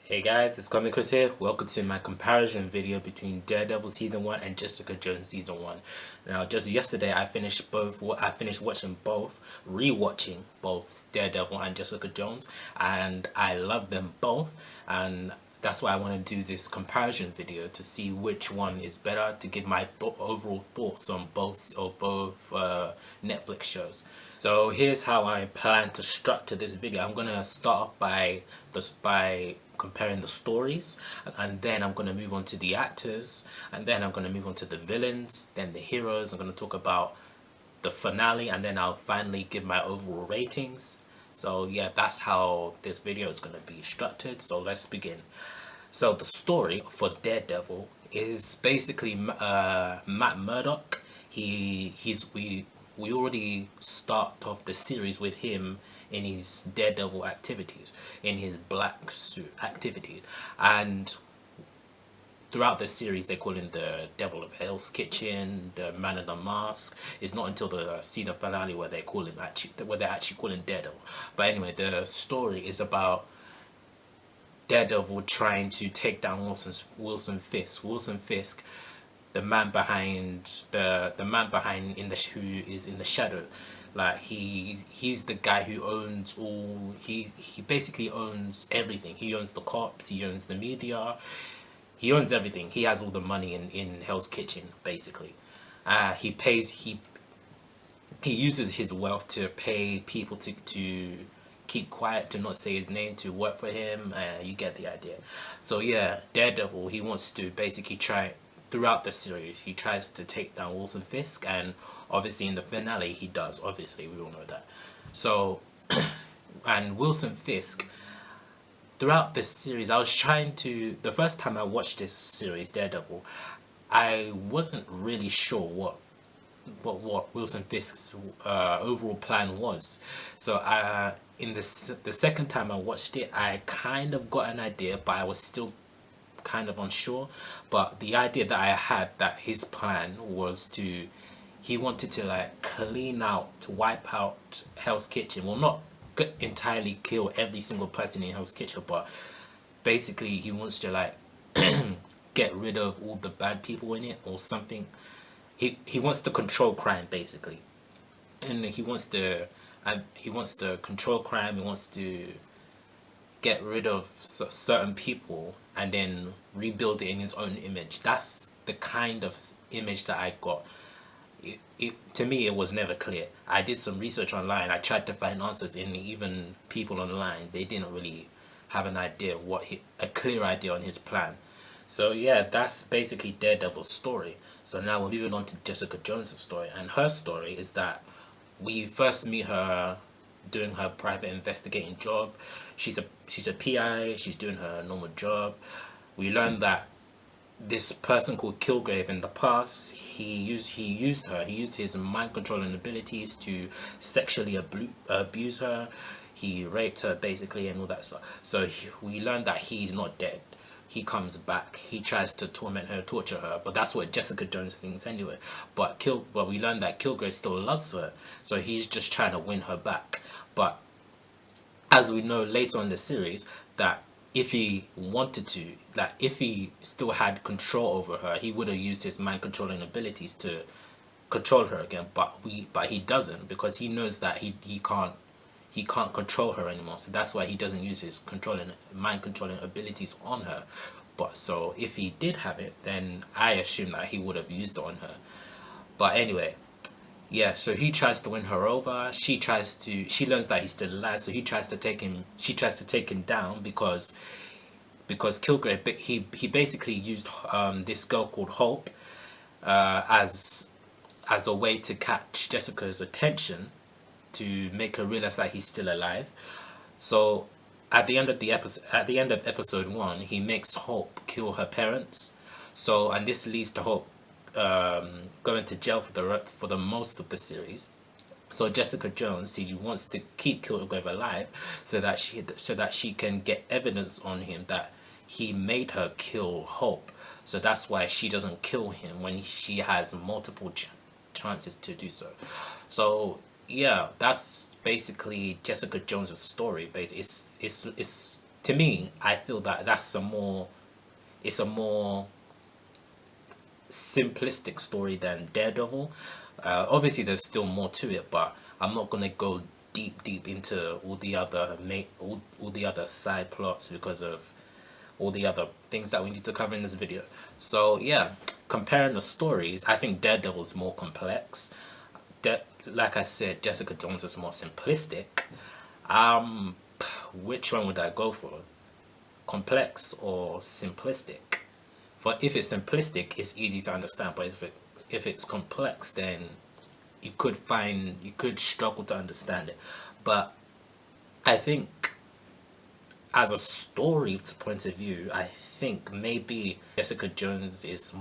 Hey guys, it's Comic Chris here. Welcome to my comparison video between Daredevil season 1 and Jessica Jones season 1. Now, just yesterday I finished both. I finished watching both, rewatching both Daredevil and Jessica Jones, and I love them both. And that's why I want to do this comparison video to see which one is better, to give my overall thoughts on both Netflix shows. So here's how I plan to structure this video. I'm gonna start off by comparing the stories, and then I'm gonna move on to the actors, and then I'm gonna move on to the villains, then the heroes. I'm gonna talk about the finale, and then I'll finally give my overall ratings. So yeah, that's how this video is gonna be structured. So let's begin. So the story for Daredevil is basically Matt Murdock. We already start off the series with him in his Daredevil activities, in his black suit activity, and throughout the series they call him the Devil of Hell's Kitchen, the Man in the Mask. It's not until the season finale where they actually call him Daredevil. But anyway, the story is about Daredevil trying to take down Wilson Fisk. Wilson Fisk, the man behind who is in the shadow. Like he's the guy who owns all. He basically owns everything. He owns the cops. He owns the media. He owns everything. He has all the money in Hell's Kitchen basically. He uses his wealth to pay people to keep quiet, to not say his name, to work for him. You get the idea. So yeah, Daredevil, he wants to basically try, throughout the series, he tries to take down Wilson Fisk, and obviously in the finale he does. Obviously, we all know that. So, and Wilson Fisk, throughout this series, I was trying to, the first time I watched this series, Daredevil, I wasn't really sure what Wilson Fisk's overall plan was. So in the second time I watched it, I kind of got an idea, but I was still kind of unsure. But the idea that I had, that his plan was to, he wanted to like clean out, to wipe out Hell's Kitchen. Well, not entirely kill every single person in Hell's Kitchen, but basically he wants to like get rid of all the bad people in it or something. He wants to control crime basically, and he wants to control crime. He wants to get rid of certain people and then rebuild it in his own image. That's the kind of image that I got. To me, it was never clear. I did some research online. I tried to find answers, and even people online, they didn't really have an idea a clear idea on his plan. So yeah, that's basically Daredevil's story. So now we're moving on to Jessica Jones' story, and her story is that we first meet her doing her private investigating job. She's a PI. She's doing her normal job. We learn that this person called Kilgrave in the past, he used his mind controlling abilities to sexually abuse her. He raped her basically and all that stuff. So we learned that he's not dead. He comes back. He tries to torment her, torture her, but that's what Jessica Jones thinks anyway. But we learned that Kilgrave still loves her, so he's just trying to win her back. But as we know later on in the series, that if he wanted to, like if he still had control over her, he would have used his mind controlling abilities to control her again. But he doesn't, because he knows that he can't control her anymore. So that's why he doesn't use his mind controlling abilities on her. But so if he did have it, then I assume that he would have used it on her. But anyway, yeah, so he tries to win her over. She learns that he's still alive, so she tries to take him down, because Kilgrave, he basically used this girl called Hope as a way to catch Jessica's attention, to make her realize that he's still alive. So at the end of episode 1, he makes Hope kill her parents. So, and this leads to Hope going to jail for the most of the series. So Jessica Jones, she wants to keep Kilgrave alive, so that she can get evidence on him that he made her kill Hope. So that's why she doesn't kill him when she has multiple chances to do so. Yeah, that's basically Jessica Jones' story. It's to me, I feel that it's a more simplistic story than Daredevil. Obviously, there's still more to it, but I'm not gonna go deep into all the other side plots because of all the other things that we need to cover in this video. So yeah, comparing the stories, I think Daredevil's more complex. Like I said, Jessica Jones is more simplistic. Um, which one would I go for? Complex or simplistic? For if it's simplistic, it's easy to understand. But if it's complex, then you could struggle to understand it. But I think as a story point of view, I think maybe Jessica Jones is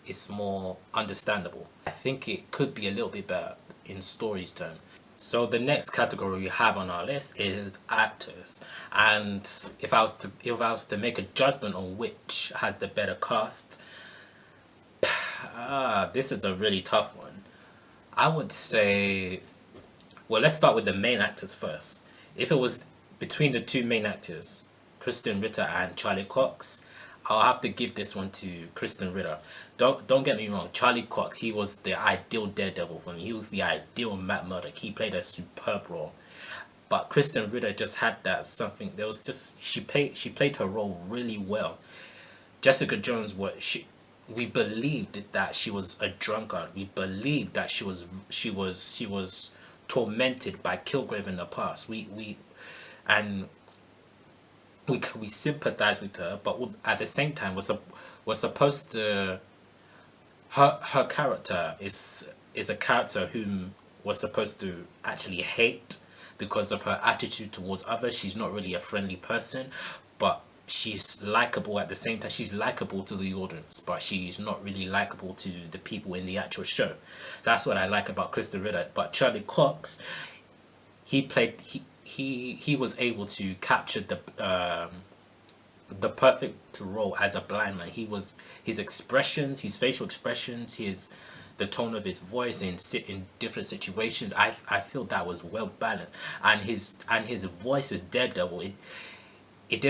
it's more understandable. I think it could be a little bit better in stories term. So the next category we have on our list is actors, and if I was to make a judgment on which has the better cast, this is a really tough one. I would say, well, let's start with the main actors first. If it was between the two main actors, Kristen Ritter and Charlie Cox, I'll have to give this one to Kristen Ritter. Don't get me wrong, Charlie Cox, he was the ideal Daredevil for me. He was the ideal Matt Murdock. He played a superb role. But Kristen Ritter just had that something. There was just she played her role really well. Jessica Jones, we believed that she was a drunkard. We believed that she was tormented by Kilgrave in the past. And we sympathize with her, but at the same time, we're supposed to. Her character is a character whom we're supposed to actually hate because of her attitude towards others. She's not really a friendly person, but she's likable at the same time. She's likable to the audience, but she's not really likable to the people in the actual show. That's what I like about Kristen Ritter. But Charlie Cox, he was able to capture the perfect role as a blind man. His expressions, his facial expressions, the tone of his voice in different situations. I feel that was well balanced, and his voice as Daredevil. It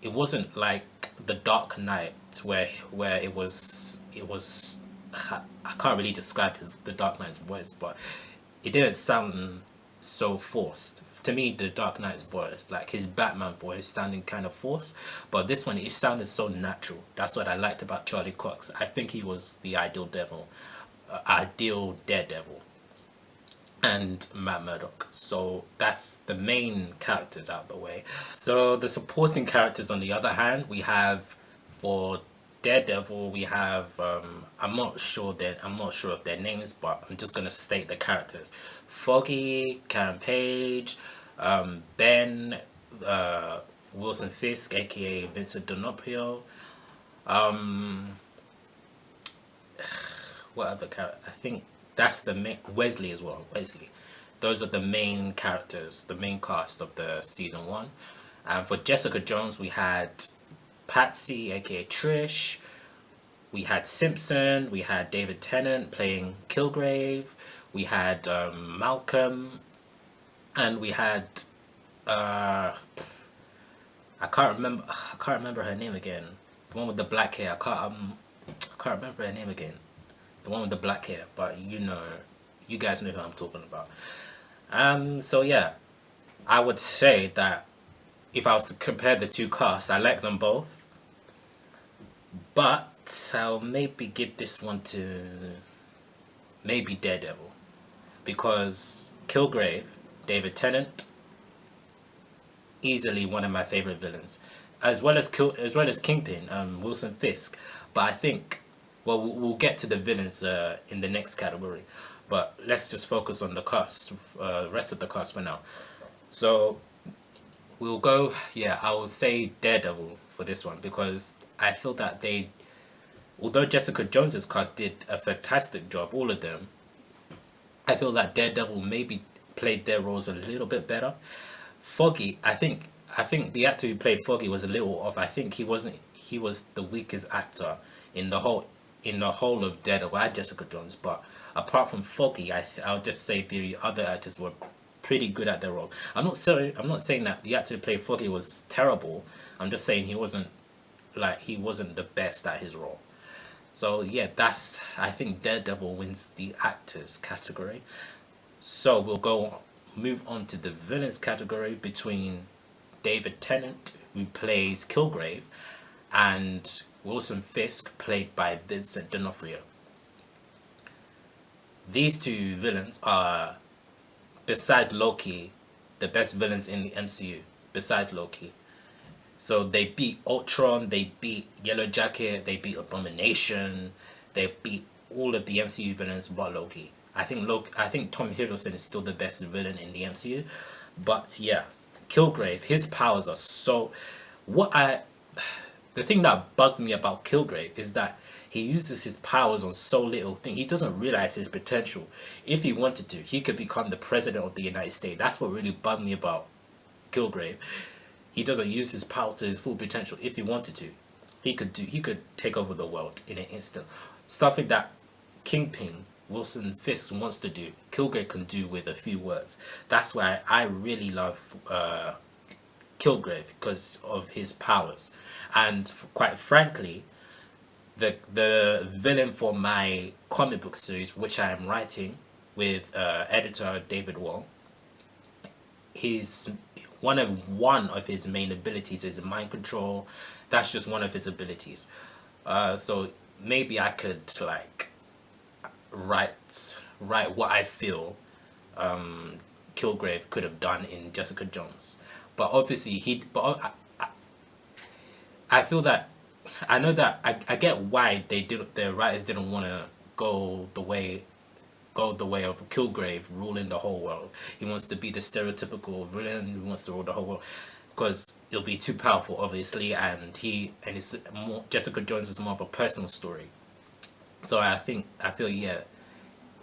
wasn't like the Dark Knight where it was. I can't really describe the Dark Knight's voice, but it didn't sound so forced. To me, the Dark Knight's voice, like his Batman voice, sounding kind of forced, but this one, it sounded so natural. That's what I liked about Charlie Cox. I think he was the ideal Daredevil, and Matt Murdock. So that's the main characters out of the way. So the supporting characters, on the other hand, we have for Daredevil, we have I'm not sure of their names, but I'm just gonna state the characters: Foggy, Karen Page, Ben, Wilson Fisk, aka Vincent D'Onofrio. What other character? I think that's the main Wesley as well. Wesley. Those are the main characters, the main cast of the season one. And for Jessica Jones, we had Patsy, aka Trish. We had Simpson. We had David Tennant playing Kilgrave. We had Malcolm, and we had I can't remember her name again. The one with the black hair. I can't remember her name again. The one with the black hair, but you guys know who I'm talking about. So yeah, I would say that if I was to compare the two casts, I like them both, but I'll maybe give this one to maybe Daredevil, because Kilgrave, David Tennant, easily one of my favorite villains, as well as Kingpin, Wilson Fisk. But I think, well, we'll get to the villains in the next category, but let's just focus on the cast, rest of the cast for now. So we'll go. Yeah, I will say Daredevil for this one, because I feel that although Jessica Jones's cast did a fantastic job, all of them, I feel that Daredevil maybe played their roles a little bit better. Foggy, I think the actor who played Foggy was a little off. I think he was the weakest actor in the whole of Daredevil and Jessica Jones. But apart from Foggy, I'll just say the other actors were pretty good at their role. I'm not saying that the actor who played Foggy was terrible. I'm just saying he wasn't the best at his role. So yeah, I think Daredevil wins the actors category. So move on to the villains category between David Tennant, who plays Kilgrave, and Wilson Fisk, played by Vincent D'Onofrio. These two villains are, besides Loki, the best villains in the MCU. Besides Loki, so they beat Ultron, they beat Yellow Jacket, they beat Abomination, they beat all of the MCU villains but Loki. I think Tom Hiddleston is still the best villain in the MCU, but yeah, Kilgrave, his powers are so. What I, the thing that bugged me about Kilgrave is that he uses his powers on so little thing. He doesn't realize his potential. If he wanted to, he could become the president of the United States. That's what really bugged me about Kilgrave. He doesn't use his powers to his full potential. If he wanted to, he could take over the world in an instant. Something that Kingpin, Wilson Fisk, wants to do, Kilgrave can do with a few words. That's why I really love Kilgrave, because of his powers. And quite frankly, the villain for my comic book series, which I am writing with editor David Wall, he's one of his main abilities is mind control. That's just one of his abilities. So maybe I could like write what I feel Kilgrave could have done in Jessica Jones. But obviously I feel that I know that I get why the writers didn't want to go the way of Kilgrave ruling the whole world. He wants to be the stereotypical villain who wants to rule the whole world, because it'll be too powerful, obviously, and it's more, Jessica Jones is more of a personal story. So I feel yeah,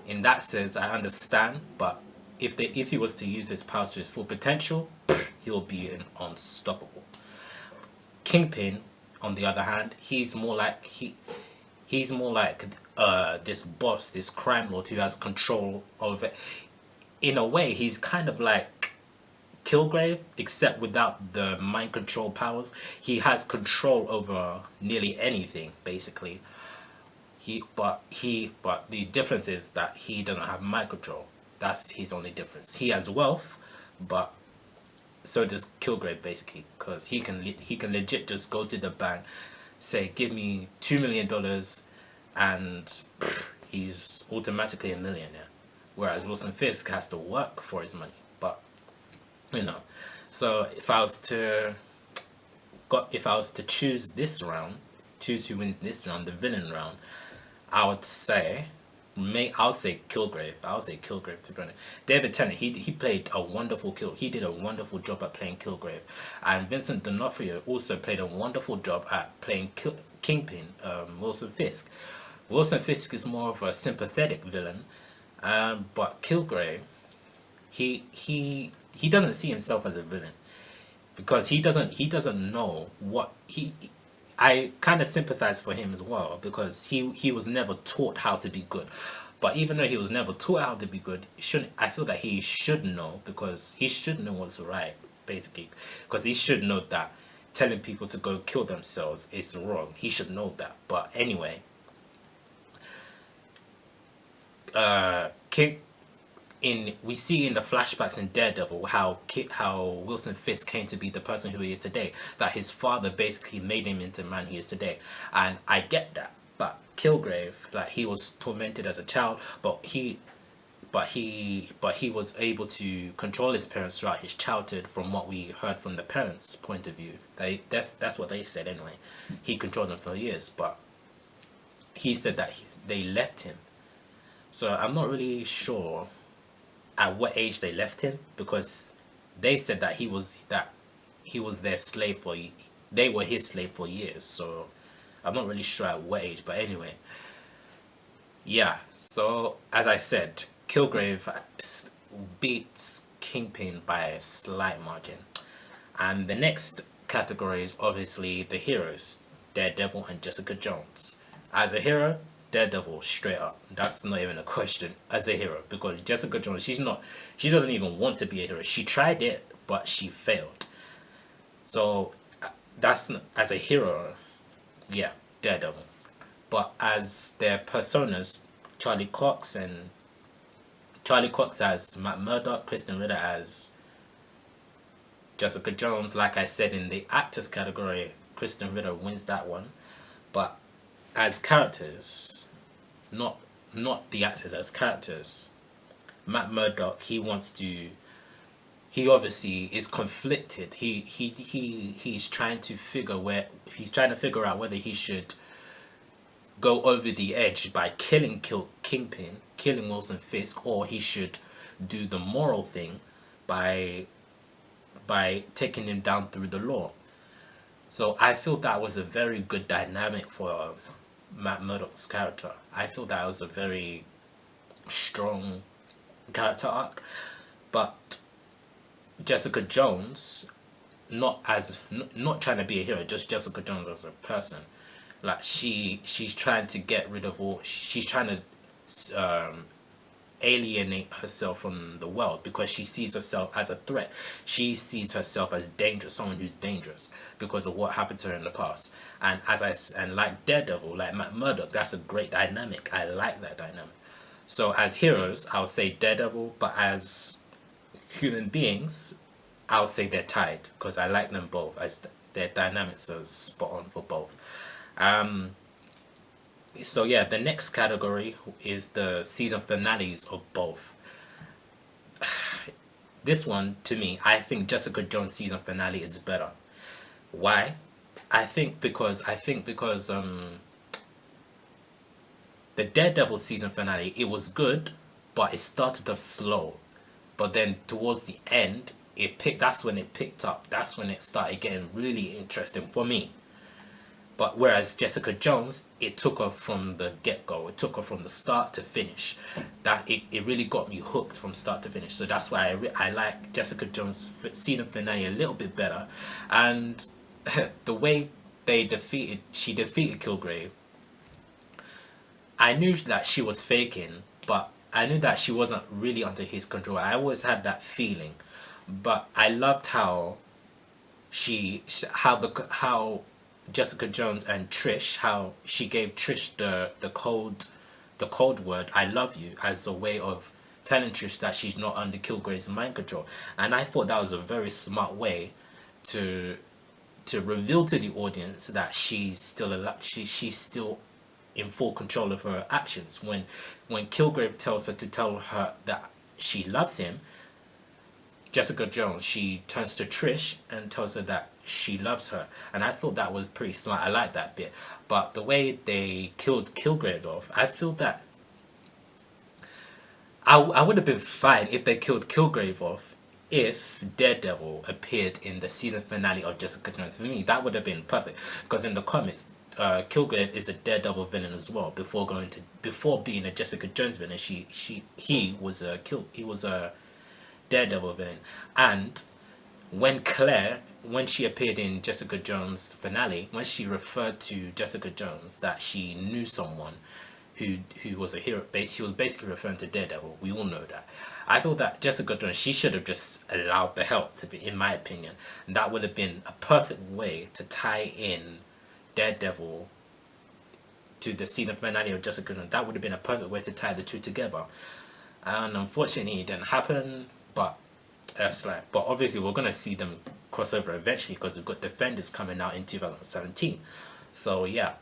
in that sense I understand, but if he was to use his powers to his full potential, he'll be unstoppable. Kingpin, on the other hand, he's more like this boss, this crime lord who has control over it. In a way, he's kind of like Kilgrave, except without the mind control powers. He has control over nearly anything, basically. But the difference is that he doesn't have mind control. That's his only difference. He has wealth, but so does Kilgrave, basically, because he can legit just go to the bank, say, give me $2 million, and he's automatically a millionaire. Whereas Wilson Fisk has to work for his money. But so if I was to choose this round, choose who wins this round, the villain round, I'll say Kilgrave. I'll say Kilgrave, to be honest. David Tennant, he played a wonderful He did a wonderful job at playing Kilgrave, and Vincent D'Onofrio also played a wonderful job at playing Kingpin, Wilson Fisk. Wilson Fisk is more of a sympathetic villain, but Kilgrave, he doesn't see himself as a villain, because he doesn't know what he. I kind of sympathize for him as well, because he was never taught how to be good. But even though he was never taught how to be good, I feel that he should know, because he should know what's right, basically. Because he should know that telling people to go kill themselves is wrong. He should know that. But anyway, we see in the flashbacks in Daredevil how Wilson Fisk came to be the person who he is today. That his father basically made him into the man he is today, and I get that. But Kilgrave, like, he was tormented as a child, but he was able to control his parents throughout his childhood. From what we heard from the parents' point of view, that's what they said anyway. He controlled them for years, but he said that they left him. So I'm not really sure at what age they left him, because they said that he was their slave they were his slave for years. So I'm not really sure at what age, but anyway, yeah. So as I said, Kilgrave beats Kingpin by a slight margin, and the next category is obviously the heroes, Daredevil and Jessica Jones. As a hero, Daredevil straight up. That's not even a question as a hero, because Jessica Jones, she doesn't even want to be a hero. She tried it, but she failed. So that's not, as a hero, yeah, Daredevil. But as their personas, Charlie Cox and Charlie Cox as Matt Murdock, Kristen Ritter as Jessica Jones. Like I said, in the actors category, Kristen Ritter wins that one. But as characters, not the actors, as characters, Matt Murdock, he obviously is conflicted. He's trying to figure out whether he should go over the edge by killing Kingpin, killing Wilson Fisk, or he should do the moral thing by taking him down through the law. So I feel that was a very good dynamic for Matt Murdock's character. I feel that was a very strong character arc. But Jessica Jones, not trying to be a hero, just Jessica Jones as a person. Like she's trying to get rid of all. She's trying to alienate herself from the world because she sees herself as a threat. She sees herself as dangerous, someone who's dangerous because of what happened to her in the past. And like Daredevil, like Matt Murdock, that's a great dynamic. I like that dynamic. So as heroes, I would say Daredevil, but as human beings, I'll say they're tied because I like them both, as their dynamics are spot on for both. So yeah, the next category is the season finales of both. This one, to me, I think Jessica Jones season finale is better. Why? I think because the Daredevil season finale, it was good, but it started off slow. But then towards the end, that's when it picked up. That's when it started getting really interesting for me. But whereas Jessica Jones, it took her from the get-go. It took her from the start to finish. It really got me hooked from start to finish. So that's why I like Jessica Jones' season finale a little bit better. And the way she defeated Kilgrave, I knew that she was faking, but I knew that she wasn't really under his control. I always had that feeling. But I loved how how Jessica Jones and Trish, how she gave Trish the code word "I love you" as a way of telling Trish that she's not under Kilgrave's mind control. And I thought that was a very smart way to reveal to the audience that she's still in full control of her actions. When Kilgrave tells her to tell her that she loves him, Jessica Jones, she turns to Trish and tells her that she loves her. And I thought that was pretty smart. I like that bit. But the way they killed Kilgrave off, I feel that I would have been fine if they killed Kilgrave off if Daredevil appeared in the season finale of Jessica Jones. For me, that would have been perfect. Because in the comics, Kilgrave is a Daredevil villain as well. Before being a Jessica Jones villain, he was a Daredevil villain. And when she appeared in Jessica Jones' finale, when she referred to Jessica Jones that she knew someone who was a hero, she was basically referring to Daredevil. We all know that. I feel that Jessica Jones, she should have just allowed the help to be, in my opinion. And that would have been a perfect way to tie in Daredevil to the season finale of Jessica Jones. That would have been a perfect way to tie the two together. And unfortunately, it didn't happen. But obviously we're gonna see them cross over eventually because we've got Defenders coming out in 2017. So yeah,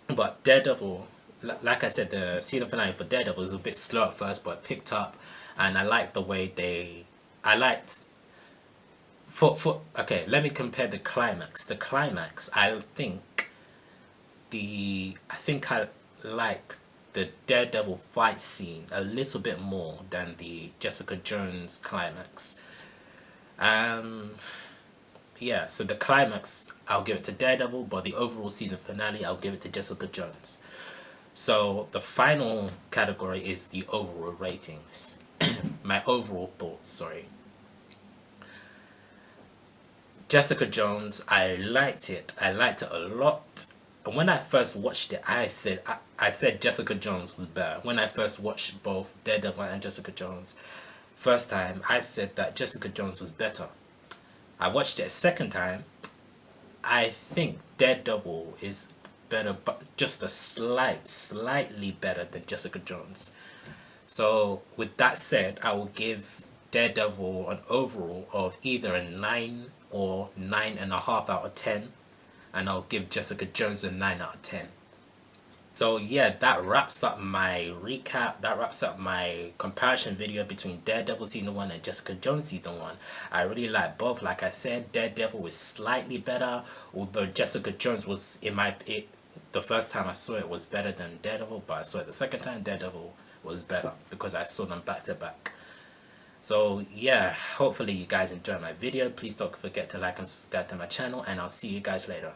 but Daredevil, like I said, the season finale for Daredevil was a bit slow at first, but it picked up, and I liked the way okay, let me compare the climax. The climax, I like the Daredevil fight scene a little bit more than the Jessica Jones climax. Yeah, so the climax, I'll give it to Daredevil, but the overall season finale, I'll give it to Jessica Jones. So the final category is the overall ratings. My overall thoughts, sorry. Jessica Jones, I liked it. I liked it a lot. when I first watched it, I said Jessica Jones was better. When I first watched both Daredevil and Jessica Jones, first time I said that Jessica Jones was better. I watched it a second time. I think Daredevil is better, but just a slightly better than Jessica Jones. So with that said, I will give Daredevil an overall of either a 9 or 9.5 out of 10, and I'll give Jessica Jones a 9 out of 10. So yeah, that wraps up my recap. That wraps up my comparison video between Daredevil season 1 and Jessica Jones season 1. I really like both. Like I said, Daredevil was slightly better, although Jessica Jones was, the first time I saw it was better than Daredevil, but I saw it the second time, Daredevil was better because I saw them back to back. So yeah, hopefully you guys enjoyed my video. Please don't forget to like and subscribe to my channel, and I'll see you guys later.